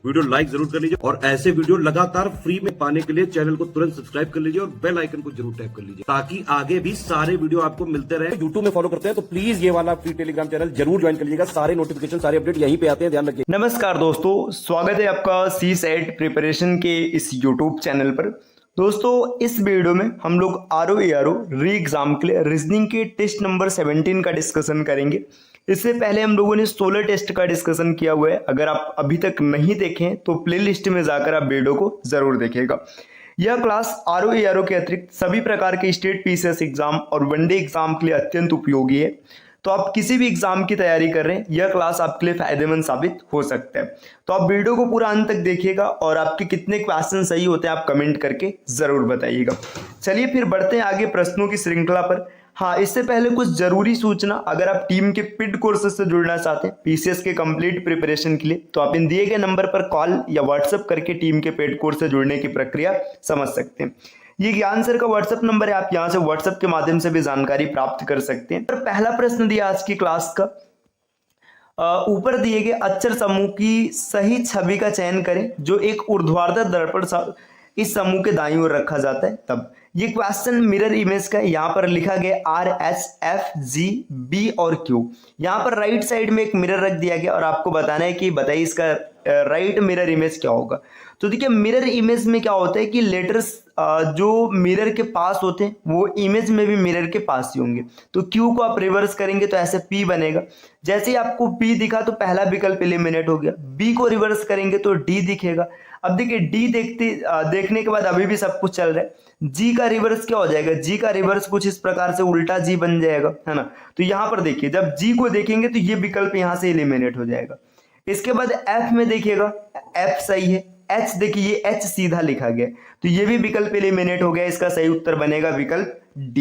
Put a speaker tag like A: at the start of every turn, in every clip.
A: Video like जरूर कर लीजिए और ऐसे वीडियो लगातार फ्री में पाने के लिए चैनल को तुरंत सब्सक्राइब कर लीजिए और बेल आइकन को जरूर टैप कर लीजिए ताकि आगे भी सारे वीडियो आपको मिलते रहे। यूट्यूब में फॉलो करते हैं तो प्लीज ये वाला फ्री टेलीग्राम चैनल जरूर ज्वाइन कर लीजिएगा। सारे नोटिफिकेशन सारे अपडेट यहीं पे आते हैं, ध्यान रखिए।
B: नमस्कार दोस्तों, स्वागत है आपका सी सेट प्रिपरेशन के इस यूट्यूब चैनल पर। दोस्तों, इस वीडियो में हम लोग RO री एग्जाम के लिए रीजनिंग के टेस्ट नंबर 17 का डिस्कशन करेंगे। इससे पहले हम लोगों ने 16 टेस्ट का डिस्कशन किया हुआ है। अगर आप अभी तक नहीं देखें तो प्लेलिस्ट में जाकर आप वीडियो को जरूर देखिएगा। यह क्लास RO के अतिरिक्त सभी प्रकार के स्टेट PCS एग्जाम और वनडे एग्जाम के लिए अत्यंत उपयोगी है। तो आप किसी भी एग्जाम की तैयारी कर रहे हैं, यह क्लास आपके लिए फायदेमंद साबित हो सकता है। तो आप वीडियो को पूरा अंत तक देखिएगा और आपके कितने क्वेश्चन सही होते हैं आप कमेंट करके जरूर बताइएगा। चलिए फिर बढ़ते हैं आगे प्रश्नों की श्रृंखला पर। हाँ, इससे पहले कुछ जरूरी सूचना, अगर आप टीम के पेड कोर्सेज से जुड़ना चाहते हैं PCS के कंप्लीट प्रिपरेशन के लिए, तो आप इन दिए गए नंबर पर कॉल या व्हाट्सएप करके टीम के पेड कोर्स से जुड़ने की प्रक्रिया समझ सकते हैं। ये ज्ञान सर का व्हाट्सएप नंबर है, आप यहां से व्हाट्सएप के माध्यम से भी जानकारी प्राप्त कर सकते हैं। पर पहला प्रश्न दिया आज की क्लास का, ऊपर दिए गए अक्षर समूह की सही छवि का चयन करें जो एक ऊर्ध्वाधर दर्पण इस समूह के दाईं ओर रखा जाता है। तब ये क्वेश्चन मिरर इमेज का है। यहाँ पर लिखा गया RHFGB और Q। यहाँ पर राइट साइड में एक मिरर रख दिया गया और आपको बताना है कि बताइए इसका राइट मिरर इमेज क्या होगा। तो देखिए, मिरर इमेज में क्या होता है कि लेटर्स जो मिरर के पास होते हैं वो इमेज में भी मिरर के पास ही होंगे। तो Q को आप रिवर्स करेंगे तो ऐसे P बनेगा। जैसे ही आपको P दिखा तो पहला विकल्प एलिमिनेट हो गया। B को रिवर्स करेंगे तो D दिखेगा। अब देखिए, D देखने के बाद अभी भी सब कुछ चल रहा है। G का रिवर्स क्या हो जाएगा? G का रिवर्स कुछ इस प्रकार से उल्टा G बन जाएगा, है ना। तो यहाँ पर देखिए, जब G को देखेंगे तो ये विकल्प यहाँ से एलिमिनेट हो जाएगा। इसके बाद F में देखिएगा, F सही है। H देखिए, ये H सीधा लिखा गया, तो ये भी विकल्प एलिमिनेट हो गया। इसका सही उत्तर बनेगा विकल्प D।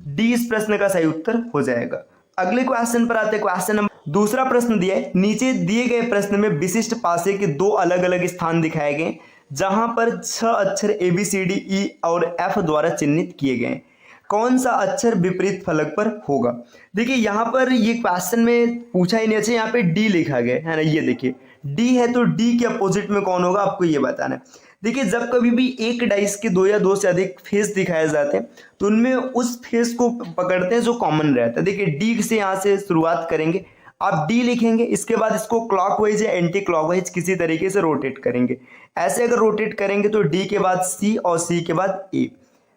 B: D इस प्रश्न का सही उत्तर हो जाएगा। अगले क्वेश्चन पर आते हैं। क्वेश्चन नंबर दूसरा प्रश्न दिया है, नीचे दिए गए प्रश्न में विशिष्ट पासे के दो अलग अलग स्थान दिखाए गए जहां पर 6 अक्षर ABCDE और F द्वारा चिन्हित किए गए। कौन सा अक्षर विपरीत फलक पर होगा? देखिए, यहाँ पर ये क्वेश्चन में पूछा ही नहीं। अच्छा, यहाँ पे D लिखा गया है ना, ये देखिए D है, तो D के अपोजिट में कौन होगा आपको ये बताना है। देखिए, जब कभी भी एक डाइस के दो या दो से अधिक फेस दिखाए जाते हैं तो उनमें उस फेस को पकड़ते हैं जो कॉमन रहता है। देखिए, D से यहाँ से शुरुआत करेंगे, आप D लिखेंगे, इसके बाद इसको क्लॉकवाइज या एंटी क्लॉकवाइज किसी तरीके से रोटेट करेंगे। ऐसे अगर रोटेट करेंगे तो D के बाद C और C के बाद A।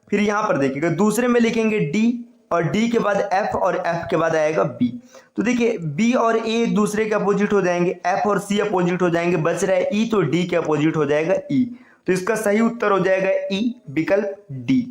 B: फिर यहाँ पर देखिएगा, दूसरे में लिखेंगे D और D के बाद F और F के बाद आएगा B। तो देखिए, B और A एक दूसरे के अपोजिट हो जाएंगे, F और C अपोजिट हो जाएंगे, बच रहा है E, तो D के अपोजिट हो जाएगा E। तो इसका सही उत्तर हो जाएगा E, विकल्प D।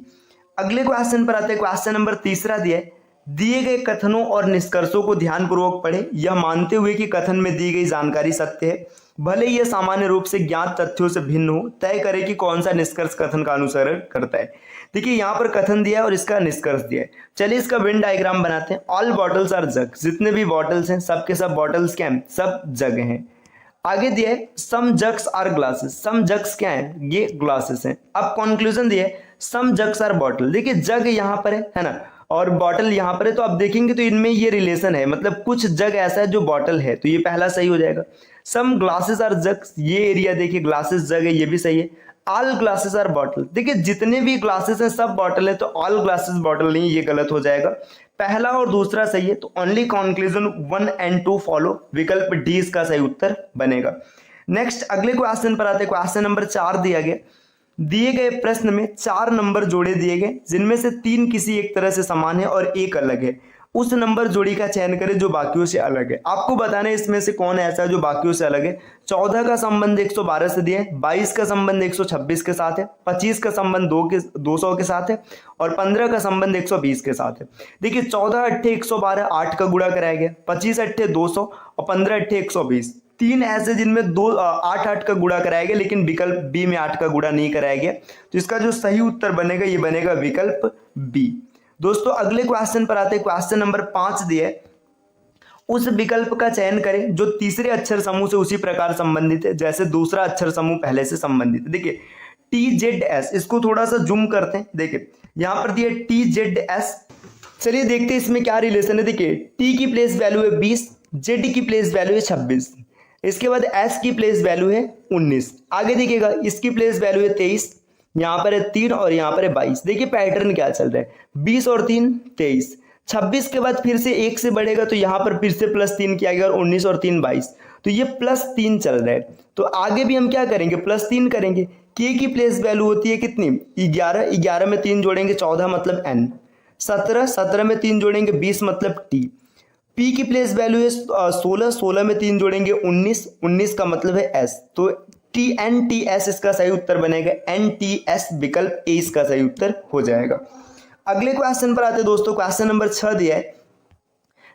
B: अगले क्वेश्चन पर आते हैं। क्वेश्चन नंबर तीसरा दिया है, दिए गए कथनों और निष्कर्षों को ध्यानपूर्वक पढ़ें, यह मानते हुए कि कथन में दी गई जानकारी सत्य है, भले यह सामान्य रूप से ज्ञात तथ्यों से भिन्न हो। तय करें कि कौन सा निष्कर्ष कथन का अनुसरण करता है। देखिए, यहाँ पर कथन दिया है और इसका निष्कर्ष दिया है। चलिए इसका वेन डायग्राम बनाते हैं। ऑल बॉटल्स आर जग, जितने भी बॉटल्स हैं सब के सब बॉटल्स क्या हैं? सब जग हैं। आगे दिया है सम jugs are glasses, some jugs क्या है? ये ग्लासेस हैं। अब कंक्लूजन दिया है सम जग्स आर बॉटल। देखिए, जग यहाँ पर है ना, और बॉटल यहाँ पर है, तो आप देखेंगे तो इनमें ये रिलेशन है, मतलब कुछ जग ऐसा है जो बॉटल है, तो ये पहला सही हो जाएगा। सम ग्लासेस आर जग्स, ये एरिया देखिए ग्लासेस जग है, ये भी सही है। ऑल ग्लासेस आर बॉटल, देखिए जितने भी ग्लासेस हैं सब बॉटल है, तो ऑल ग्लासेस बॉटल नहीं, ये गलत हो जाएगा। पहला और दूसरा सही है, तो ओनली कंक्लूजन 1 and 2 फॉलो, विकल्प D इसका सही उत्तर बनेगा। नेक्स्ट अगले क्वेश्चन पर आते हैं। क्वेश्चन नंबर 4 दिया गया, दिए गए प्रश्न में 4 नंबर जोड़े दिए गए जिनमें से 3 किसी एक तरह से समान है और एक अलग है। उस नंबर जोड़ी का चयन करें जो बाकियों से अलग है। आपको बताना है इसमें से कौन ऐसा है जो बाकियों से अलग है। 14 का संबंध 112 से दिया है, 22 का संबंध 126 के साथ है, 25 का संबंध 200 के साथ है और 15 का संबंध 120 के साथ है। देखिए, 14 अट्ठे 112, 8 का गुणा कराया गया, 25 अट्ठे 200 और 15 अट्ठे 120। 3 ऐसे जिनमें 8 का गुणा कराया गया, लेकिन विकल्प B में 8 का गुणा नहीं कराया गया। तो इसका जो सही उत्तर बनेगा ये बनेगा विकल्प B। दोस्तों, अगले क्वेश्चन पर आते हैं। क्वेश्चन नंबर 5 दिया है, उस विकल्प का चयन करें जो तीसरे अक्षर समूह से उसी प्रकार संबंधित है जैसे दूसरा अक्षर समूह पहले से संबंधित है। देखिए, TZS, इसको थोड़ा सा जूम करते हैं। देखिए, यहां पर दिया TZS। चलिए देखते हैं इसमें क्या रिलेशन है। देखिए, T की प्लेस वैल्यू है 20, Z की प्लेस वैल्यू है 26। इसके बाद s की प्लेस वैल्यू है 19। आगे देखिएगा इसकी प्लेस वैल्यू है 23, यहाँ पर है 3 और यहाँ पर है 22। देखिए पैटर्न क्या चल रहा है, 20 और 3 23, 26 के बाद फिर से 1 से बढ़ेगा तो यहाँ पर फिर से +3 किया गया और 19 और 3 22, तो ये +3 चल रहा है। तो आगे भी हम क्या करेंगे, +3 करेंगे। के की प्लेस वैल्यू होती है कितनी, 11, 11 में 3 जोड़ेंगे 14 मतलब n, 17, 17 में 3 जोड़ेंगे 20 मतलब t। पी की प्लेस वैल्यू है 16, 16 में 3 जोड़ेंगे 19, 19 का मतलब है s। तो टी एन टी एस इसका सही उत्तर बनेगा, एन टी एस विकल्प ए इसका सही उत्तर हो जाएगा। अगले क्वेश्चन पर आते दोस्तों, क्वेश्चन नंबर 6 दिया है।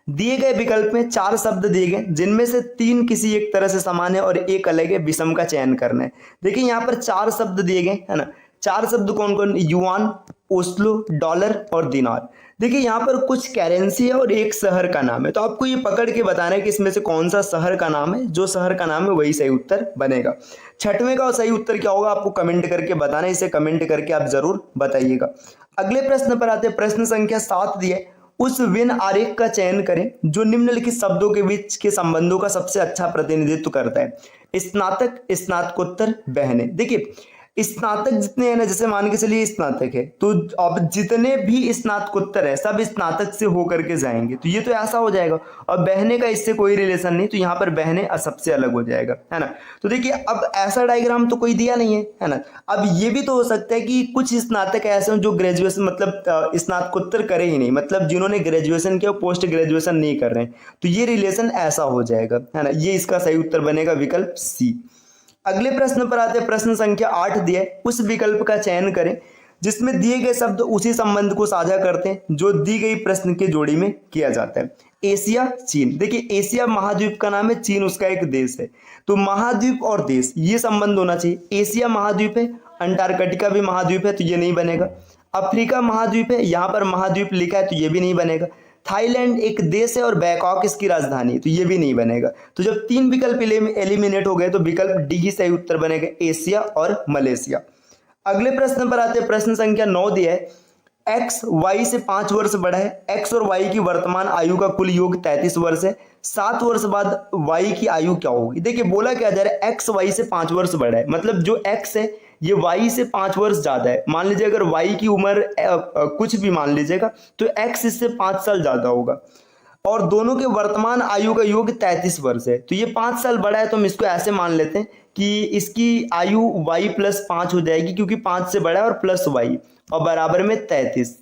B: दिए गए विकल्प में 4 शब्द दिए गए जिनमें से 3 किसी एक तरह से समान है और एक अलग है, विषम का चयन करना है। देखिए यहाँ पर 4 शब्द दिए गए है ना, 4 शब्द कौन कौन, युआन, ओस्लो, डॉलर और दिनार। देखिए यहाँ पर कुछ करेंसी है और एक शहर का नाम है, तो आपको ये पकड़ के बताना है कि इसमें से कौन सा शहर का नाम है, जो शहर का नाम है वही सही उत्तर बनेगा। 6वें का सही उत्तर क्या होगा आपको कमेंट करके बताना है, इसे कमेंट करके आप जरूर बताइएगा। अगले प्रश्न पर आते हैं, प्रश्न संख्या 7 दिए। उस वेन आरेख का चयन करें जो निम्नलिखित शब्दों के बीच के संबंधों का सबसे अच्छा प्रतिनिधित्व करता है। स्नातक, स्नातकोत्तर, बहनें। देखिए स्नातक जितने हैं ना, जैसे मान के चलिए स्नातक है, तो अब जितने भी स्नातकोत्तर है सब स्नातक से होकर के जाएंगे, तो ये तो ऐसा हो जाएगा। और बहने का इससे कोई रिलेशन नहीं, तो यहाँ पर बहने सबसे अलग हो जाएगा, है ना। तो देखिए अब ऐसा डायग्राम तो कोई दिया नहीं है ना। अब ये भी तो हो सकता है कि कुछ स्नातक ऐसे हो जो ग्रेजुएशन मतलब स्नातकोत्तर करे ही नहीं, मतलब जिन्होंने ग्रेजुएशन किया पोस्ट ग्रेजुएशन नहीं कर रहे हैं, तो ये रिलेशन ऐसा हो जाएगा, है ना। ये इसका सही उत्तर बनेगा विकल्प सी। अगले प्रश्न पर आते हैं, प्रश्न संख्या 8 दिया है। उस विकल्प का चयन करें जिसमें दिए गए शब्द उसी संबंध को साझा करते हैं जो दी गई प्रश्न की जोड़ी में किया जाता है। एशिया, चीन। देखिए एशिया महाद्वीप का नाम है, चीन उसका एक देश है, तो महाद्वीप और देश ये संबंध होना चाहिए। एशिया महाद्वीप है, अंटार्कटिका भी महाद्वीप है, तो ये नहीं बनेगा। अफ्रीका महाद्वीप है, यहाँ पर महाद्वीप लिखा है, तो ये भी नहीं बनेगा। थाईलैंड एक देश है और बैंकॉक इसकी राजधानी, तो ये भी नहीं बनेगा। तो जब 3 विकल्प एलिमिनेट हो गए तो विकल्प डी ही सही उत्तर बनेगा, एशिया और मलेशिया। अगले प्रश्न पर आते हैं, प्रश्न संख्या 9 दिया है। एक्स वाई से 5 वर्ष बड़ा है। एक्स और वाई की वर्तमान आयु का कुल योग 33 वर्ष है। 7 वर्ष बाद वाई की आयु क्या होगी। देखिए बोला क्या जा रहा है, एक्स वाई से 5 वर्ष बड़ा है, मतलब जो एक्स है ये y से 5 वर्ष ज्यादा है। मान लीजिए अगर y की उम्र कुछ भी मान लीजिएगा तो x इससे 5 साल ज्यादा होगा, और दोनों के वर्तमान आयु का योग 33 वर्ष है, तो ये 5 साल बड़ा है, तो हम इसको ऐसे मान लेते हैं कि इसकी आयु y + 5 हो जाएगी, क्योंकि 5 से बड़ा है और प्लस y और बराबर में 33,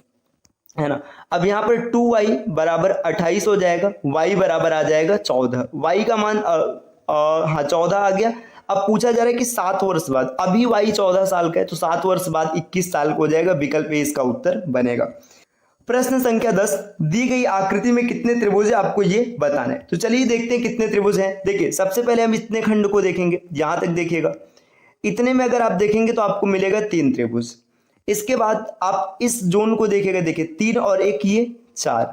B: है ना। अब यहाँ पर 2y बराबर 28 हो जाएगा, y बराबर आ जाएगा 14, y का मान हाँ 14 आ गया। अब पूछा जा रहा है कि 7 वर्ष बाद, अभी y 14 साल का है, तो 7 वर्ष बाद 21 साल का हो जाएगा, विकल्प ए इसका उत्तर बनेगा। प्रश्न संख्या 10, दी गई आकृति में कितने त्रिभुज है आपको ये बताना है। तो चलिए देखते हैं कितने त्रिभुज हैं। देखिए सबसे पहले हम इतने खंड को देखेंगे, यहां तक देखिएगा, इतने में अगर आप देखेंगे तो आपको मिलेगा 3 त्रिभुज। इसके बाद आप इस जोन को देखेगा, देखिए 3 और 1 ये 4,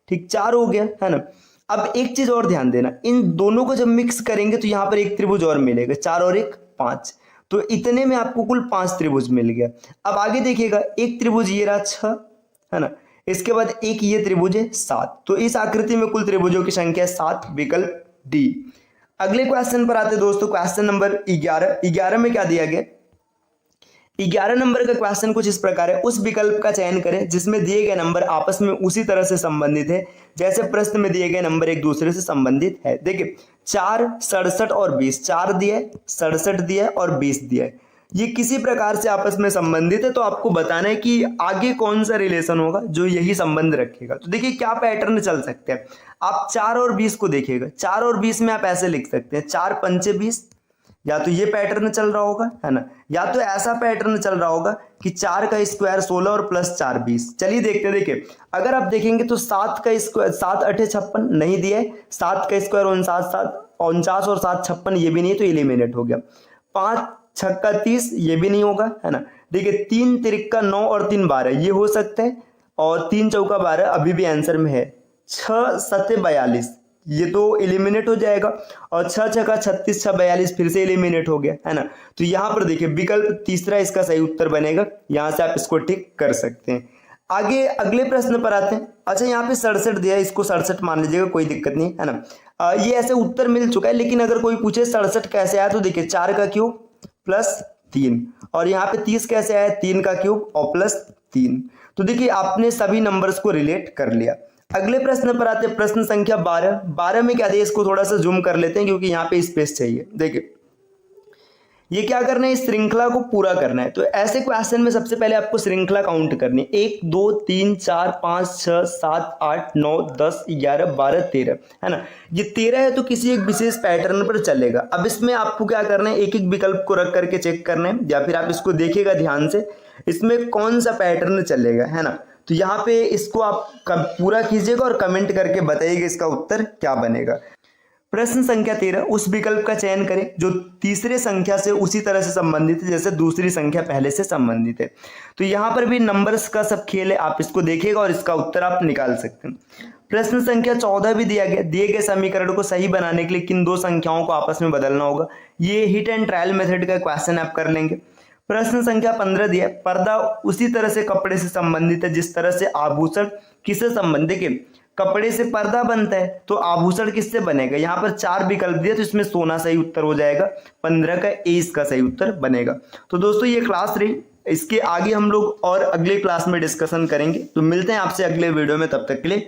B: ठीक 4 हो गया, है ना। अब एक चीज और ध्यान देना, इन दोनों को जब मिक्स करेंगे तो यहाँ पर एक त्रिभुज और मिलेगा, 4 और 1 5, तो इतने में आपको कुल 5 त्रिभुज मिल गया। अब आगे देखिएगा, एक त्रिभुज ये रहा 6, है ना, इसके बाद एक ये त्रिभुज है 7, तो इस आकृति में कुल त्रिभुजों की संख्या 7, विकल्प डी। अगले क्वेश्चन पर आते दोस्तों, क्वेश्चन नंबर 11 में क्या दिया गया। 11 नंबर का क्वेश्चन कुछ इस प्रकार है। उस विकल्प का चयन करें जिसमें दिए गए नंबर आपस में उसी तरह से संबंधित है जैसे प्रश्न में दिए गए नंबर एक दूसरे से संबंधित है। देखिए 4, 67 और 20, 4 दिया है, 67 दिया है और 20 दिया है, ये किसी प्रकार से आपस में संबंधित है, तो आपको बताना है कि आगे कौन सा रिलेशन होगा जो यही संबंध रखेगा। तो देखिए क्या पैटर्न चल सकते हैं, आप 4 और 20 को देखिएगा, 4 और 20 में आप ऐसे लिख सकते हैं 4 पंचे 20, या तो ये पैटर्न चल रहा होगा, है ना, या तो ऐसा पैटर्न चल रहा होगा कि 4 का स्क्वायर 16 और प्लस 4 20। चलिए देखते हैं। देखिए अगर आप देखेंगे तो 7 का स्क्वायर 7 8 56 नहीं दिया है, 7 का स्क्वायर 49 और 7 56 ये भी नहीं, तो एलिमिनेट हो गया। 5 छक्का 30 ये भी नहीं होगा, है ना। देखिए 3 तिरक्का 9 और 3 12 ये हो सकता है, और 3 चौका 12 अभी भी आंसर में है। 6 7 42 ये तो एलिमिनेट हो जाएगा, और 6 छक्का 36 6 42 फिर से एलिमिनेट हो गया, है ना। तो यहाँ पर देखिए विकल्प तीसरा इसका सही उत्तर बनेगा, यहाँ से आप इसको टिक कर सकते हैं। आगे अगले प्रश्न पर आते हैं। अच्छा यहाँ पे 67 दिया है, इसको 67 मान लीजिएगा, कोई दिक्कत नहीं, है ना। ये ऐसे उत्तर मिल चुका है, लेकिन अगर कोई पूछे 67 कैसे आया तो देखिए 4 का क्यूब प्लस 3, और यहाँ पे 30 कैसे आया, 3 का क्यूब और प्लस 3। तो देखिए आपने सभी नंबर्स को रिलेट कर लिया। अगले प्रश्न पर आते हैं, प्रश्न संख्या 12। 12 में क्या दिया, इसको थोड़ा सा जूम कर लेते हैं क्योंकि यहाँ पे स्पेस चाहिए। देखिए ये क्या करना है, इस श्रृंखला को पूरा करना है। तो ऐसे क्वेश्चन में सबसे पहले आपको श्रृंखला काउंट करनी है, 1 2 3 4 5 6 7 8 9 10 11 12 13, है ना। ये 13 है तो किसी एक विशेष पैटर्न पर चलेगा। अब इसमें आपको क्या करना है, एक एक विकल्प को रख करके चेक करना है, या फिर आप इसको देखिएगा ध्यान से, इसमें कौन सा पैटर्न चलेगा, है ना। तो यहाँ पे इसको आप पूरा कीजिएगा और कमेंट करके बताइएगा इसका उत्तर क्या बनेगा। प्रश्न संख्या 13, उस विकल्प का चयन करें जो तीसरे संख्या से उसी तरह से संबंधित है जैसे दूसरी संख्या पहले से संबंधित है। तो यहाँ पर भी नंबर्स का सब खेल है, आप इसको देखिएगा और इसका उत्तर आप निकाल सकते हैं। प्रश्न संख्या 14 भी दिया गया, दिए गए समीकरण को सही बनाने के लिए किन दो संख्याओं को आपस में बदलना होगा। ये हिट एंड ट्रायल मेथड का क्वेश्चन आप कर लेंगे। प्रश्न संख्या 15 दिया, पर्दा उसी तरह से कपड़े से संबंधित है जिस तरह से आभूषण किससे संबंधित है। कपड़े से पर्दा बनता है तो आभूषण किससे बनेगा। यहाँ पर 4 विकल्प दिए तो इसमें सोना सही उत्तर हो जाएगा, 15 का ए इसका सही उत्तर बनेगा। तो दोस्तों ये क्लास रही, इसके आगे हम लोग और अगले क्लास में डिस्कशन करेंगे। तो मिलते हैं आपसे अगले वीडियो में, तब तक के लिए